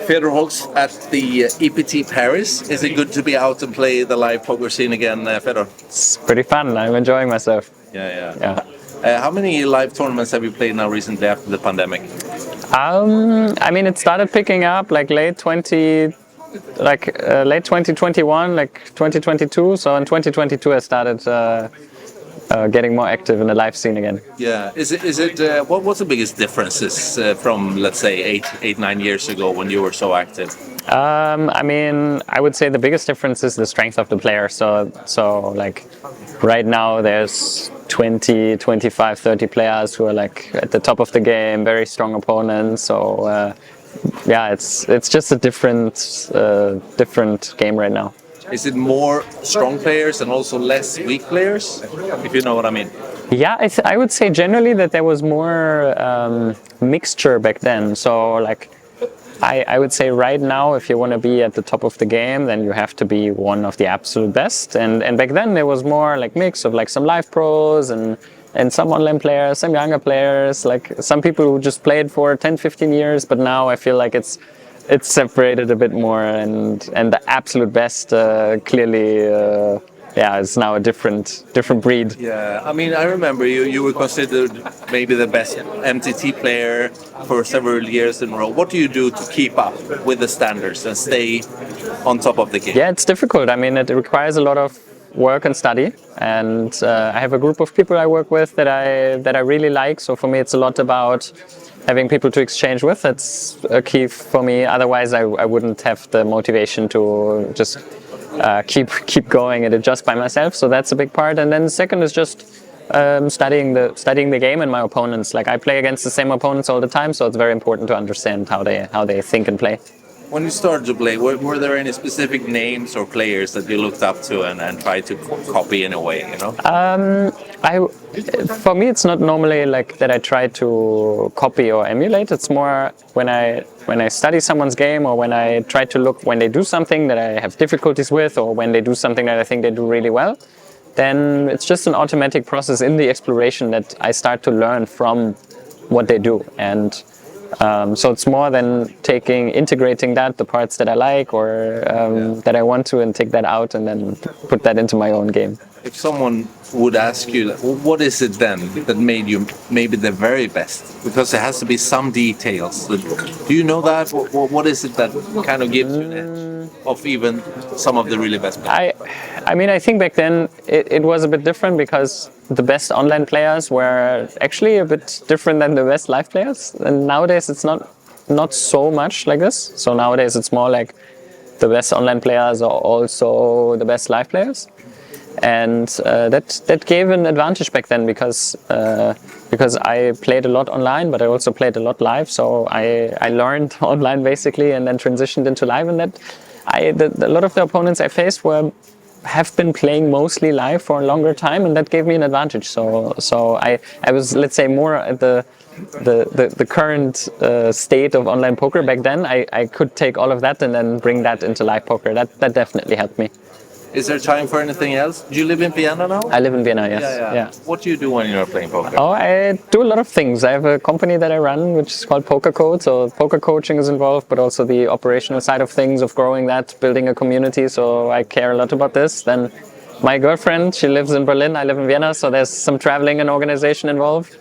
Fedor Holz at the EPT Paris. Is it good to be out and play the live poker scene again, Fedor? It's pretty fun. I'm enjoying myself. Yeah. How many live tournaments have you played now recently after the pandemic? I mean, it started picking up like late 2021, like 2022. So in 2022, I started getting more active in the live scene again. Yeah. What's the biggest differences from, let's say, 9 years ago when you were so active? I mean, I would say the biggest difference is the strength of the player. So like right now there's 20, 25, 30 players who are like at the top of the game, very strong opponents. So yeah, it's just a different game right now. Is it more strong players and also less weak players, if you know what I mean? Yeah, I would say generally that there was more mixture back then. So like I would say right now, if you want to be at the top of the game, then you have to be one of the absolute best. And back then there was more like mix of like some live pros and some online players, some younger players, like some people who just played for 10, 15 years. But now I feel like it's separated a bit more, and the absolute best clearly it's now a different breed. Yeah, I mean, I remember you were considered maybe the best MTT player for several years in a row. What do you do to keep up with the standards and stay on top of the game? Yeah, it's difficult. I mean, it requires a lot of work and study, and I have a group of people I work with that I really like. So for me, it's a lot about having people to exchange with. That's a key for me. Otherwise, I wouldn't have the motivation to just keep going at it just by myself. So that's a big part. And then the second is just studying the game and my opponents. Like I play against the same opponents all the time, so it's very important to understand how they think and play. When you started to play, were there any specific names or players that you looked up to and tried to copy in a way, you know? For me, it's not normally like that I try to copy or emulate. It's more when I study someone's game, or when I try to look when they do something that I have difficulties with, or when they do something that I think they do really well, then it's just an automatic process in the exploration that I start to learn from what they do. And so it's more than integrating the parts that I like or that I want to, and take that out and then put that into my own game. If someone would ask you, what is it then that made you maybe the very best? Because there has to be some details. Do you know that? What is it that kind of gives you an edge of even some of the really best players? I mean, I think back then it was a bit different, because the best online players were actually a bit different than the best live players. And nowadays it's not so much like this. So nowadays it's more like the best online players are also the best live players. And that gave an advantage back then, because I played a lot online, but I also played a lot live. So I learned online basically, and then transitioned into live. And that a lot of the opponents I faced have been playing mostly live for a longer time, and that gave me an advantage. So I was, let's say, more at the current state of online poker back then. I could take all of that and then bring that into live poker. That definitely helped me. Is there time for anything else? Do you live in Vienna now? I live in Vienna, yes. Yeah. What do you do when you're playing poker? Oh, I do a lot of things. I have a company that I run, which is called Poker Code. So poker coaching is involved, but also the operational side of things, of growing that, building a community. So I care a lot about this. Then my girlfriend, she lives in Berlin, I live in Vienna. So there's some traveling and organization involved.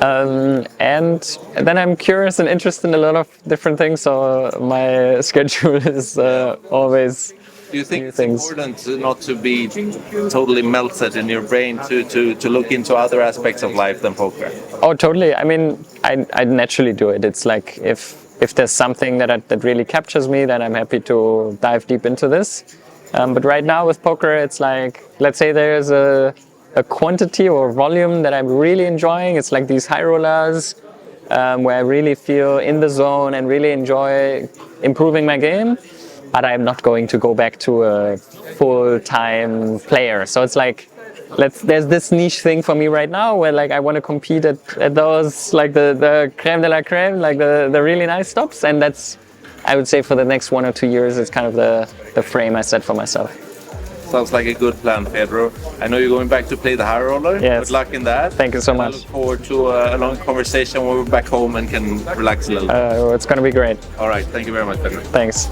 And then I'm curious and interested in a lot of different things. So my schedule is always... Do you think it's important not to be totally melted in your brain to look into other aspects of life than poker? Oh, totally. I mean, I naturally do it. It's like if there's something that really captures me, then I'm happy to dive deep into this. But right now with poker, it's like, let's say there's a quantity or volume that I'm really enjoying. It's like these high rollers where I really feel in the zone and really enjoy improving my game. But I'm not going to go back to a full-time player. So it's like, there's this niche thing for me right now where like I want to compete at those, like the creme de la creme, like the really nice stops. And that's, I would say, for the next 1 or 2 years, it's kind of the frame I set for myself. Sounds like a good plan, Fedor. I know you're going back to play the high roller. Yes. Good luck in that. Thank you so And I much. look forward to a long conversation when we're back home and can relax a little. It's gonna be great. All right. Thank you very much, Fedor. Thanks.